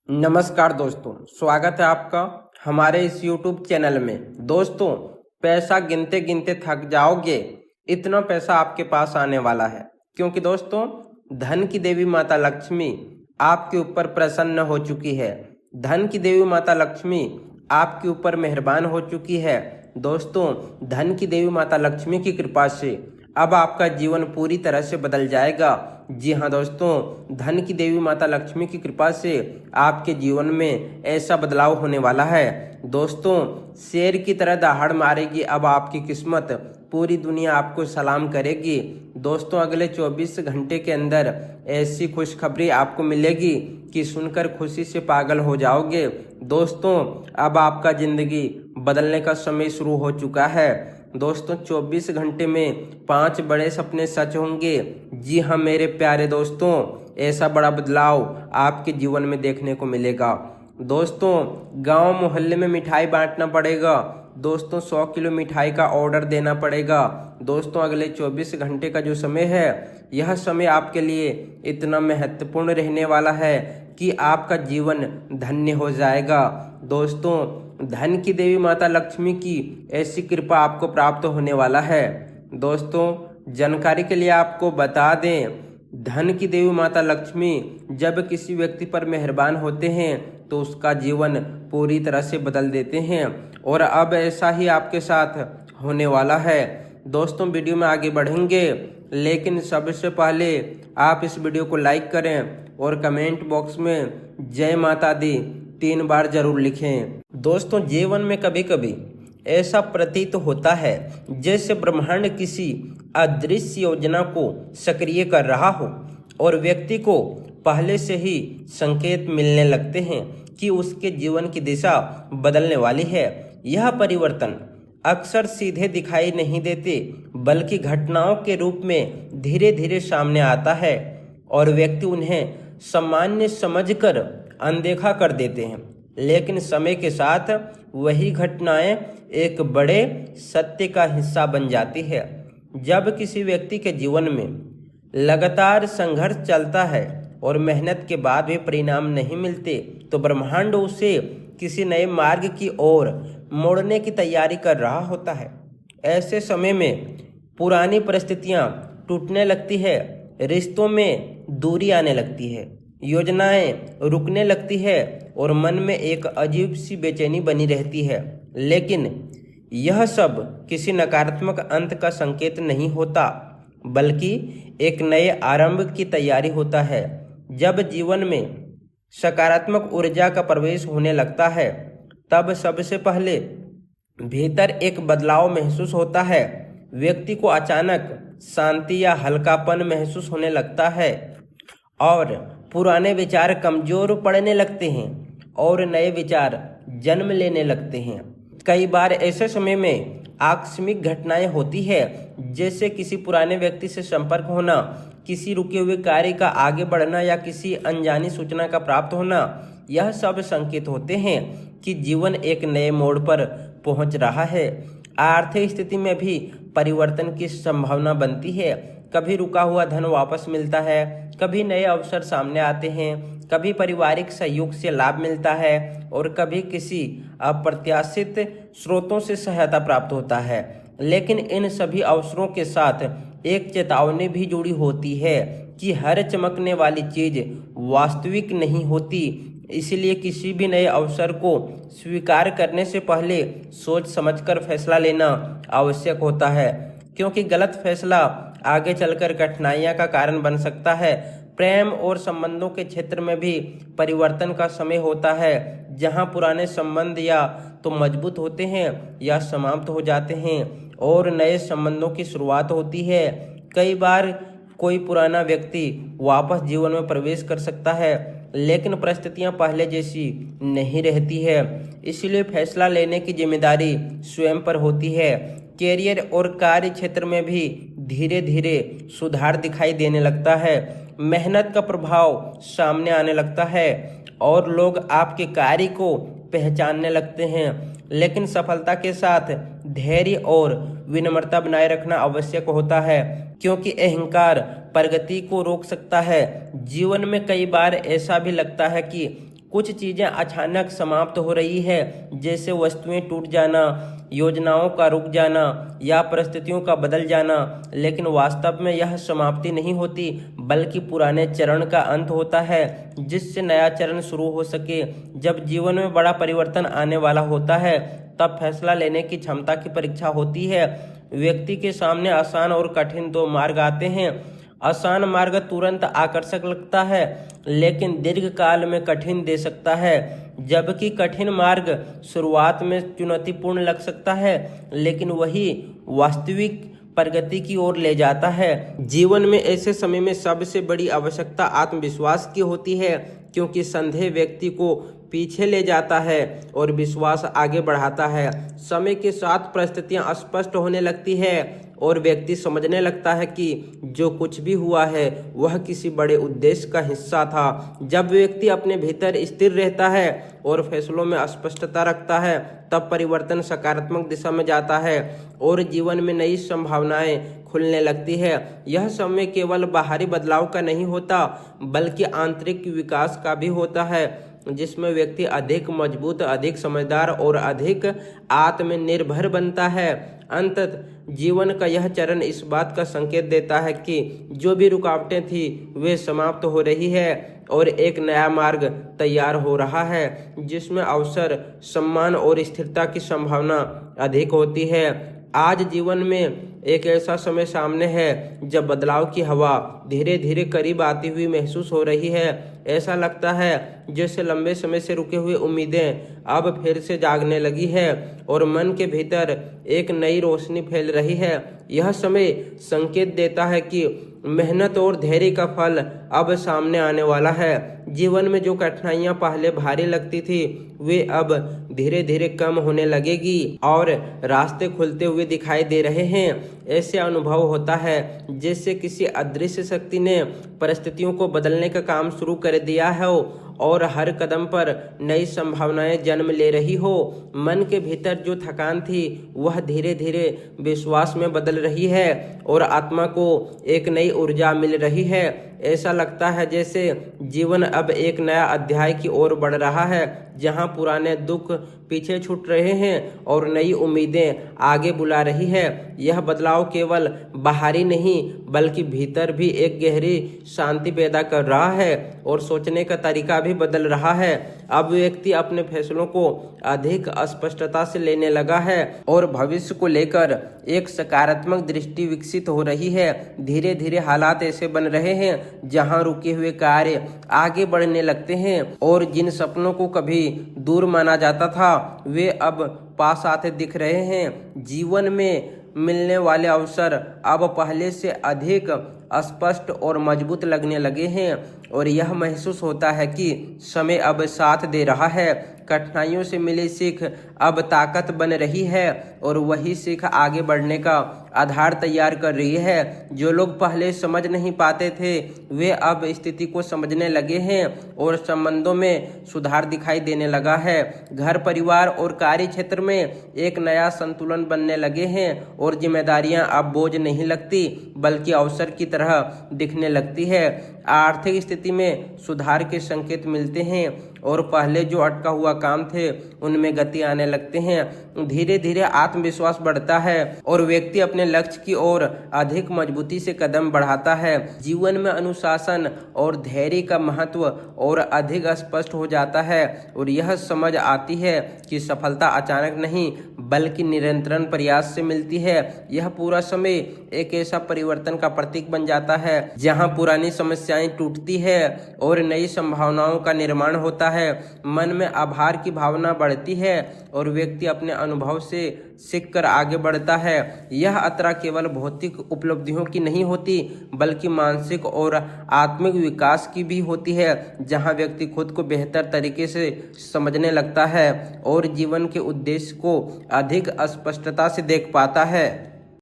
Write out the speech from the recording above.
नमस्कार दोस्तों, स्वागत है आपका हमारे इस YouTube चैनल में। दोस्तों, पैसा गिनते गिनते थक जाओगे, इतना पैसा आपके पास आने वाला है। क्योंकि दोस्तों, धन की देवी माता लक्ष्मी आपके ऊपर प्रसन्न हो चुकी है। धन की देवी माता लक्ष्मी आपके ऊपर मेहरबान हो चुकी है। दोस्तों, धन की देवी माता लक्ष्मी की कृपा से अब आपका जीवन पूरी तरह से बदल जाएगा। जी हाँ दोस्तों, धन की देवी माता लक्ष्मी की कृपा से आपके जीवन में ऐसा बदलाव होने वाला है। दोस्तों, शेर की तरह दहाड़ मारेगी अब आपकी किस्मत, पूरी दुनिया आपको सलाम करेगी। दोस्तों, अगले 24 घंटे के अंदर ऐसी खुशखबरी आपको मिलेगी कि सुनकर खुशी से पागल हो जाओगे। दोस्तों, अब आपका जिंदगी बदलने का समय शुरू हो चुका है। दोस्तों, 24 घंटे में 5 बड़े सपने सच होंगे। जी हाँ मेरे प्यारे दोस्तों, ऐसा बड़ा बदलाव आपके जीवन में देखने को मिलेगा। दोस्तों, गांव मोहल्ले में मिठाई बांटना पड़ेगा। दोस्तों, 100 किलो मिठाई का ऑर्डर देना पड़ेगा। दोस्तों, अगले 24 घंटे का जो समय है, यह समय आपके लिए इतना महत्वपूर्ण रहने वाला है कि आपका जीवन धन्य हो जाएगा। दोस्तों, धन की देवी माता लक्ष्मी की ऐसी कृपा आपको प्राप्त होने वाला है। दोस्तों, जानकारी के लिए आपको बता दें, धन की देवी माता लक्ष्मी जब किसी व्यक्ति पर मेहरबान होते हैं तो उसका जीवन पूरी तरह से बदल देते हैं, और अब ऐसा ही आपके साथ होने वाला है। दोस्तों, वीडियो में आगे बढ़ेंगे, लेकिन सबसे पहले आप इस वीडियो को लाइक करें और कमेंट बॉक्स में जय माता दी 3 बार जरूर लिखें। दोस्तों, जीवन में कभी कभी ऐसा प्रतीत होता है जैसे ब्रह्मांड किसी अदृश्य योजना को सक्रिय कर रहा हो और व्यक्ति को पहले से ही संकेत मिलने लगते हैं कि उसके जीवन की दिशा बदलने वाली है। यह परिवर्तन अक्सर सीधे दिखाई नहीं देते, बल्कि घटनाओं के रूप में धीरे धीरे सामने आता है और व्यक्ति उन्हें सामान्य समझकर अनदेखा कर देते हैं। लेकिन समय के साथ वही घटनाएं एक बड़े सत्य का हिस्सा बन जाती है। जब किसी व्यक्ति के जीवन में लगातार संघर्ष चलता है और मेहनत के बाद भी परिणाम नहीं मिलते, तो ब्रह्मांड उसे किसी नए मार्ग की ओर मोड़ने की तैयारी कर रहा होता है। ऐसे समय में पुरानी परिस्थितियां टूटने लगती है, रिश्तों में दूरी आने लगती है, योजनाएं रुकने लगती है और मन में एक अजीब सी बेचैनी बनी रहती है। लेकिन यह सब किसी नकारात्मक अंत का संकेत नहीं होता, बल्कि एक नए आरंभ की तैयारी होता है। जब जीवन में सकारात्मक ऊर्जा का प्रवेश होने लगता है, तब सबसे पहले भीतर एक बदलाव महसूस होता है। व्यक्ति को अचानक शांति या हल्कापन महसूस होने लगता है और पुराने विचार कमजोर पड़ने लगते हैं और नए विचार जन्म लेने लगते हैं। कई बार ऐसे समय में आकस्मिक घटनाएं होती है, जैसे किसी पुराने व्यक्ति से संपर्क होना, किसी रुके हुए कार्य का आगे बढ़ना या किसी अनजानी सूचना का प्राप्त होना। यह सब संकेत होते हैं कि जीवन एक नए मोड़ पर पहुंच रहा है। आर्थिक स्थिति में भी परिवर्तन की संभावना बनती है। कभी रुका हुआ धन वापस मिलता है, कभी नए अवसर सामने आते हैं, कभी पारिवारिक सहयोग से लाभ मिलता है और कभी किसी अप्रत्याशित स्रोतों से सहायता प्राप्त होता है। लेकिन इन सभी अवसरों के साथ एक चेतावनी भी जुड़ी होती है कि हर चमकने वाली चीज वास्तविक नहीं होती। इसलिए किसी भी नए अवसर को स्वीकार करने से पहले सोच समझकर फैसला लेना आवश्यक होता है, क्योंकि गलत फैसला आगे चलकर कठिनाइयां का कारण बन सकता है। प्रेम और संबंधों के क्षेत्र में भी परिवर्तन का समय होता है, जहां पुराने संबंध या तो मजबूत होते हैं या समाप्त हो जाते हैं और नए संबंधों की शुरुआत होती है। कई बार कोई पुराना व्यक्ति वापस जीवन में प्रवेश कर सकता है, लेकिन परिस्थितियां पहले जैसी नहीं रहती है। इसलिए फैसला लेने की जिम्मेदारी स्वयं पर होती है। कैरियर और कार्य क्षेत्र में भी धीरे धीरे सुधार दिखाई देने लगता है। मेहनत का प्रभाव सामने आने लगता है और लोग आपके कार्य को पहचानने लगते हैं। लेकिन सफलता के साथ धैर्य और विनम्रता बनाए रखना आवश्यक होता है, क्योंकि अहंकार प्रगति को रोक सकता है। जीवन में कई बार ऐसा भी लगता है कि कुछ चीज़ें अचानक समाप्त हो रही है, जैसे वस्तुएं टूट जाना, योजनाओं का रुक जाना या परिस्थितियों का बदल जाना। लेकिन वास्तव में यह समाप्ति नहीं होती, बल्कि पुराने चरण का अंत होता है, जिससे नया चरण शुरू हो सके। जब जीवन में बड़ा परिवर्तन आने वाला होता है, तब फैसला लेने की क्षमता की परीक्षा होती है। व्यक्ति के सामने आसान और कठिन दो मार्ग आते हैं। आसान मार्ग तुरंत आकर्षक लगता है, लेकिन दीर्घ काल में कठिन दे सकता है, जबकि कठिन मार्ग शुरुआत में चुनौतीपूर्ण लग सकता है, लेकिन वही वास्तविक प्रगति की ओर ले जाता है। जीवन में ऐसे समय में सबसे बड़ी आवश्यकता आत्मविश्वास की होती है, क्योंकि संदेह व्यक्ति को पीछे ले जाता है और विश्वास आगे बढ़ाता है। समय के साथ परिस्थितियां स्पष्ट होने लगती है और व्यक्ति समझने लगता है कि जो कुछ भी हुआ है वह किसी बड़े उद्देश्य का हिस्सा था। जब व्यक्ति अपने भीतर स्थिर रहता है और फैसलों में स्पष्टता रखता है, तब परिवर्तन सकारात्मक दिशा में जाता है और जीवन में नई संभावनाएं खुलने लगती है। यह समय केवल बाहरी बदलाव का नहीं होता, बल्कि आंतरिक विकास का भी होता है, जिसमें व्यक्ति अधिक मजबूत, अधिक समझदार और अधिक आत्मनिर्भर बनता है। अंततः जीवन का यह चरण इस बात का संकेत देता है कि जो भी रुकावटें थी वे समाप्त हो रही है और एक नया मार्ग तैयार हो रहा है, जिसमें अवसर, सम्मान और स्थिरता की संभावना अधिक होती है। आज जीवन में एक ऐसा समय सामने है जब बदलाव की हवा धीरे धीरे करीब आती हुई महसूस हो रही है। ऐसा लगता है जैसे लंबे समय से रुके हुए उम्मीदें अब फिर से जागने लगी है और मन के भीतर एक नई रोशनी फैल रही है। यह समय संकेत देता है कि मेहनत और धैर्य का फल अब सामने आने वाला है। जीवन में जो कठिनाइयां पहले भारी लगती थी वे अब धीरे धीरे कम होने लगेगी और रास्ते खुलते हुए दिखाई दे रहे हैं। ऐसे अनुभव होता है जैसे किसी अदृश्य शक्ति ने परिस्थितियों को बदलने का काम शुरू कर दिया है और हर कदम पर नई संभावनाएं जन्म ले रही हो। मन के भीतर जो थकान थी वह धीरे धीरे विश्वास में बदल रही है और आत्मा को एक नई ऊर्जा मिल रही है। ऐसा लगता है जैसे जीवन अब एक नया अध्याय की ओर बढ़ रहा है, जहां पुराने दुख पीछे छूट रहे हैं और नई उम्मीदें आगे बुला रही है। यह बदलाव केवल बाहरी नहीं बल्कि भीतर भी एक गहरी शांति पैदा कर रहा है और सोचने का तरीका भी बदल रहा है। अब व्यक्ति अपने फैसलों को अधिक स्पष्टता से लेने लगा है और भविष्य को लेकर एक सकारात्मक दृष्टि विकसित हो रही है। धीरे धीरे हालात ऐसे बन रहे हैं जहां रुके हुए कार्य आगे बढ़ने लगते हैं और जिन सपनों को कभी दूर माना जाता था वे अब पास आते दिख रहे हैं। जीवन में मिलने वाले अवसर अब पहले से अधिक स्पष्ट और मजबूत लगने लगे हैं और यह महसूस होता है कि समय अब साथ दे रहा है। कठिनाइयों से मिली सीख अब ताकत बन रही है और वही सीख आगे बढ़ने का आधार तैयार कर रही है। जो लोग पहले समझ नहीं पाते थे वे अब स्थिति को समझने लगे हैं और संबंधों में सुधार दिखाई देने लगा है। घर, परिवार और कार्य क्षेत्र में एक नया संतुलन बनने लगे हैं और जिम्मेदारियां अब बोझ नहीं लगती बल्कि अवसर की तरह दिखने लगती है। आर्थिक स्थिति में सुधार के संकेत मिलते हैं और पहले जो अटका हुआ काम थे उनमें गति आने लगते हैं। धीरे धीरे आत्मविश्वास बढ़ता है और व्यक्ति अपने लक्ष्य की ओर अधिक मजबूती से कदम बढ़ाता है। जीवन में अनुशासन और धैर्य का महत्व और अधिक स्पष्ट हो जाता है और यह समझ आती है कि सफलता अचानक नहीं बल्कि निरंतर प्रयास से मिलती है। यह पूरा समय एक ऐसा परिवर्तन का प्रतीक बन जाता है जहां पुरानी समस्याएं टूटती है और नई संभावनाओं का निर्माण होता है। मन में आभार की भावना बढ़ती है और व्यक्ति अपने अनुभव से सीखकर आगे बढ़ता है। यह यात्रा केवल भौतिक उपलब्धियों की नहीं होती बल्कि मानसिक और आत्मिक विकास की भी होती है, जहां व्यक्ति खुद को बेहतर तरीके से समझने लगता है और जीवन के उद्देश्य को अधिक स्पष्टता से देख पाता है।